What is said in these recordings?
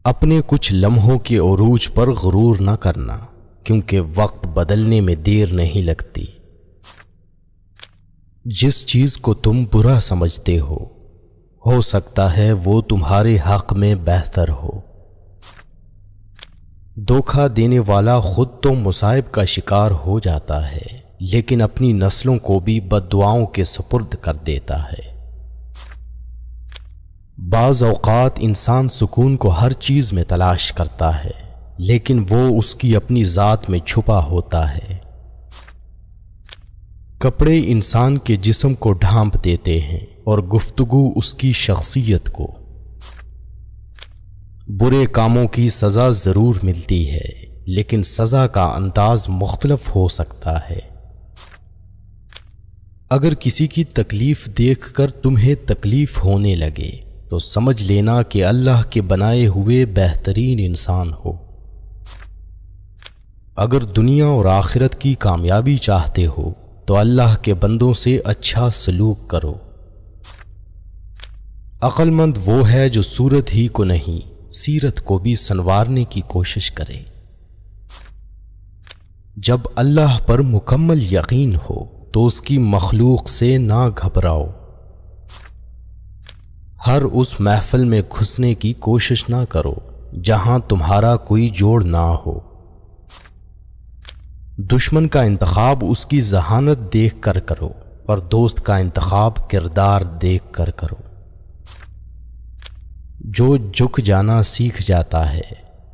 اپنے کچھ لمحوں کے عروج پر غرور نہ کرنا، کیونکہ وقت بدلنے میں دیر نہیں لگتی۔ جس چیز کو تم برا سمجھتے ہو سکتا ہے وہ تمہارے حق میں بہتر ہو۔ دھوکہ دینے والا خود تو مصائب کا شکار ہو جاتا ہے، لیکن اپنی نسلوں کو بھی بددعاؤں کے سپرد کر دیتا ہے۔ بعض اوقات انسان سکون کو ہر چیز میں تلاش کرتا ہے، لیکن وہ اس کی اپنی ذات میں چھپا ہوتا ہے۔ کپڑے انسان کے جسم کو ڈھانپ دیتے ہیں اور گفتگو اس کی شخصیت کو۔ برے کاموں کی سزا ضرور ملتی ہے، لیکن سزا کا انداز مختلف ہو سکتا ہے۔ اگر کسی کی تکلیف دیکھ کر تمہیں تکلیف ہونے لگے تو سمجھ لینا کہ اللہ کے بنائے ہوئے بہترین انسان ہو۔ اگر دنیا اور آخرت کی کامیابی چاہتے ہو تو اللہ کے بندوں سے اچھا سلوک کرو۔ عقل مند وہ ہے جو صورت ہی کو نہیں، سیرت کو بھی سنوارنے کی کوشش کرے۔ جب اللہ پر مکمل یقین ہو تو اس کی مخلوق سے نہ گھبراؤ۔ ہر اس محفل میں گھسنے کی کوشش نہ کرو جہاں تمہارا کوئی جوڑ نہ ہو۔ دشمن کا انتخاب اس کی ذہانت دیکھ کر کرو اور دوست کا انتخاب کردار دیکھ کر کرو۔ جو جھک جانا سیکھ جاتا ہے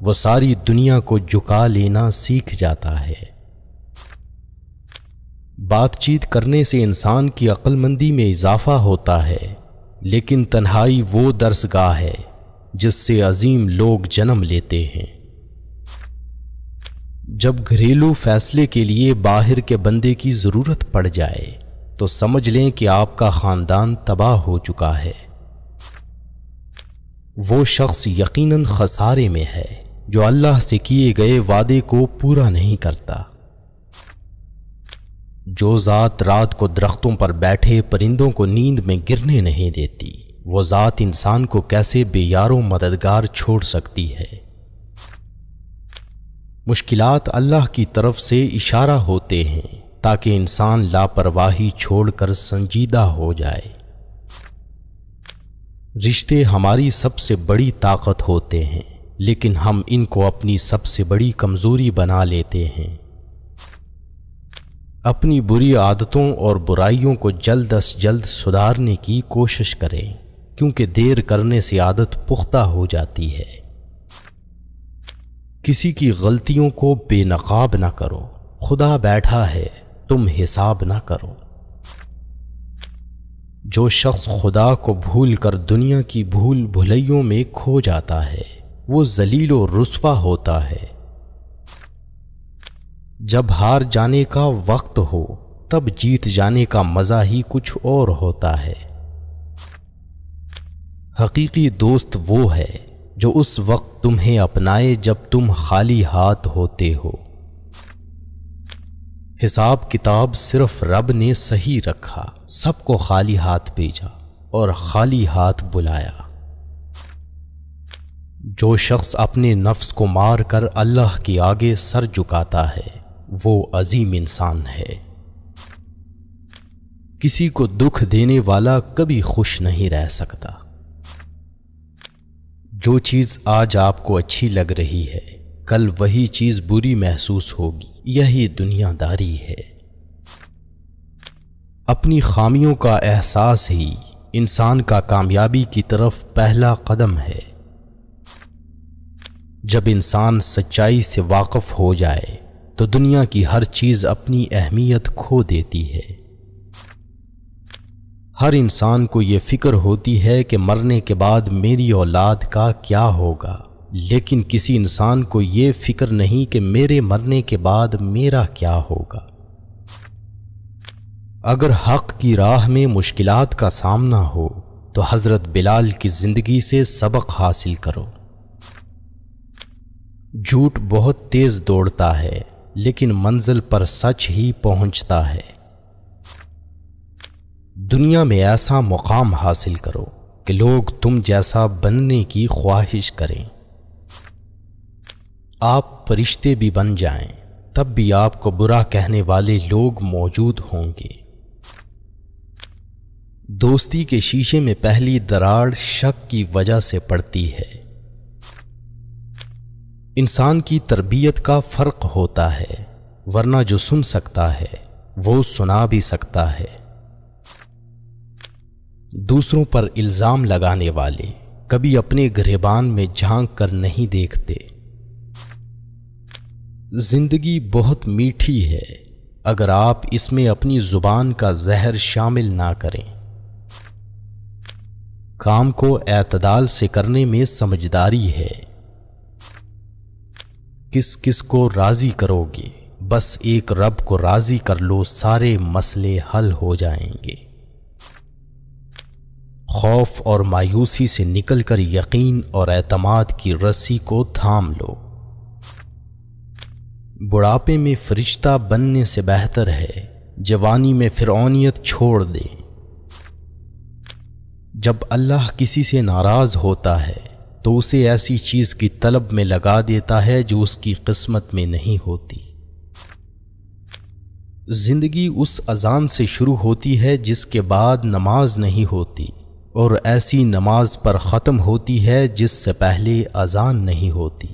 وہ ساری دنیا کو جھکا لینا سیکھ جاتا ہے۔ بات چیت کرنے سے انسان کی عقل مندی میں اضافہ ہوتا ہے، لیکن تنہائی وہ درسگاہ ہے جس سے عظیم لوگ جنم لیتے ہیں۔ جب گھریلو فیصلے کے لیے باہر کے بندے کی ضرورت پڑ جائے تو سمجھ لیں کہ آپ کا خاندان تباہ ہو چکا ہے۔ وہ شخص یقیناً خسارے میں ہے جو اللہ سے کیے گئے وعدے کو پورا نہیں کرتا۔ جو ذات رات کو درختوں پر بیٹھے پرندوں کو نیند میں گرنے نہیں دیتی، وہ ذات انسان کو کیسے بے یار و مددگار چھوڑ سکتی ہے؟ مشکلات اللہ کی طرف سے اشارہ ہوتے ہیں تاکہ انسان لاپرواہی چھوڑ کر سنجیدہ ہو جائے۔ رشتے ہماری سب سے بڑی طاقت ہوتے ہیں، لیکن ہم ان کو اپنی سب سے بڑی کمزوری بنا لیتے ہیں۔ اپنی بری عادتوں اور برائیوں کو جلد از جلد سدھارنے کی کوشش کریں، کیونکہ دیر کرنے سے عادت پختہ ہو جاتی ہے۔ کسی کی غلطیوں کو بے نقاب نہ کرو، خدا بیٹھا ہے، تم حساب نہ کرو۔ جو شخص خدا کو بھول کر دنیا کی بھول بھلیوں میں کھو جاتا ہے وہ ذلیل و رسوا ہوتا ہے۔ جب ہار جانے کا وقت ہو تب جیت جانے کا مزہ ہی کچھ اور ہوتا ہے۔ حقیقی دوست وہ ہے جو اس وقت تمہیں اپنائے جب تم خالی ہاتھ ہوتے ہو۔ حساب کتاب صرف رب نے صحیح رکھا، سب کو خالی ہاتھ بھیجا اور خالی ہاتھ بلایا۔ جو شخص اپنے نفس کو مار کر اللہ کے آگے سر جھکاتا ہے وہ عظیم انسان ہے۔ کسی کو دکھ دینے والا کبھی خوش نہیں رہ سکتا۔ جو چیز آج آپ کو اچھی لگ رہی ہے کل وہی چیز بری محسوس ہوگی، یہی دنیا داری ہے۔ اپنی خامیوں کا احساس ہی انسان کا کامیابی کی طرف پہلا قدم ہے۔ جب انسان سچائی سے واقف ہو جائے تو دنیا کی ہر چیز اپنی اہمیت کھو دیتی ہے۔ ہر انسان کو یہ فکر ہوتی ہے کہ مرنے کے بعد میری اولاد کا کیا ہوگا، لیکن کسی انسان کو یہ فکر نہیں کہ میرے مرنے کے بعد میرا کیا ہوگا۔ اگر حق کی راہ میں مشکلات کا سامنا ہو تو حضرت بلال کی زندگی سے سبق حاصل کرو۔ جھوٹ بہت تیز دوڑتا ہے لیکن منزل پر سچ ہی پہنچتا ہے۔ دنیا میں ایسا مقام حاصل کرو کہ لوگ تم جیسا بننے کی خواہش کریں۔ آپ فرشتے بھی بن جائیں تب بھی آپ کو برا کہنے والے لوگ موجود ہوں گے۔ دوستی کے شیشے میں پہلی دراڑ شک کی وجہ سے پڑتی ہے۔ انسان کی تربیت کا فرق ہوتا ہے، ورنہ جو سن سکتا ہے وہ سنا بھی سکتا ہے۔ دوسروں پر الزام لگانے والے کبھی اپنے گریبان میں جھانک کر نہیں دیکھتے۔ زندگی بہت میٹھی ہے اگر آپ اس میں اپنی زبان کا زہر شامل نہ کریں۔ کام کو اعتدال سے کرنے میں سمجھداری ہے۔ کس کس کو راضی کرو گے؟ بس ایک رب کو راضی کر لو، سارے مسئلے حل ہو جائیں گے۔ خوف اور مایوسی سے نکل کر یقین اور اعتماد کی رسی کو تھام لو۔ بڑھاپے میں فرشتہ بننے سے بہتر ہے جوانی میں فرعونیت چھوڑ دے۔ جب اللہ کسی سے ناراض ہوتا ہے تو اسے ایسی چیز کی طلب میں لگا دیتا ہے جو اس کی قسمت میں نہیں ہوتی۔ زندگی اس اذان سے شروع ہوتی ہے جس کے بعد نماز نہیں ہوتی، اور ایسی نماز پر ختم ہوتی ہے جس سے پہلے اذان نہیں ہوتی۔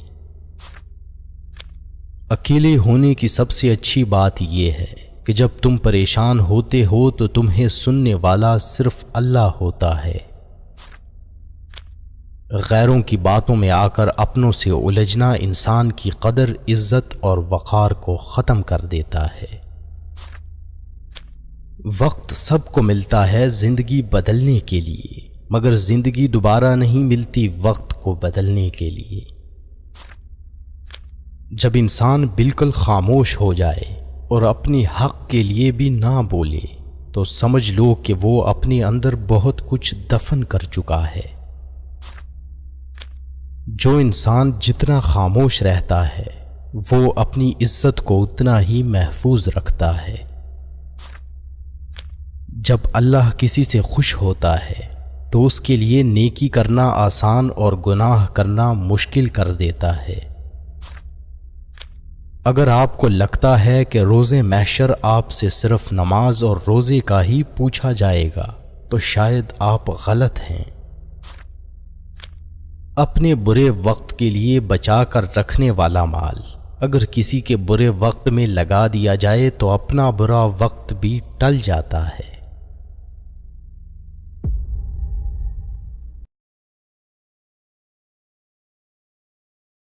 اکیلے ہونے کی سب سے اچھی بات یہ ہے کہ جب تم پریشان ہوتے ہو تو تمہیں سننے والا صرف اللہ ہوتا ہے۔ غیروں کی باتوں میں آ کر اپنوں سے الجھنا انسان کی قدر، عزت اور وقار کو ختم کر دیتا ہے۔ وقت سب کو ملتا ہے زندگی بدلنے کے لیے، مگر زندگی دوبارہ نہیں ملتی وقت کو بدلنے کے لیے۔ جب انسان بالکل خاموش ہو جائے اور اپنی حق کے لیے بھی نہ بولے تو سمجھ لو کہ وہ اپنے اندر بہت کچھ دفن کر چکا ہے۔ جو انسان جتنا خاموش رہتا ہے وہ اپنی عزت کو اتنا ہی محفوظ رکھتا ہے۔ جب اللہ کسی سے خوش ہوتا ہے تو اس کے لیے نیکی کرنا آسان اور گناہ کرنا مشکل کر دیتا ہے۔ اگر آپ کو لگتا ہے کہ روز محشر آپ سے صرف نماز اور روزے کا ہی پوچھا جائے گا تو شاید آپ غلط ہیں۔ اپنے برے وقت کے لیے بچا کر رکھنے والا مال اگر کسی کے برے وقت میں لگا دیا جائے تو اپنا برا وقت بھی ٹل جاتا ہے۔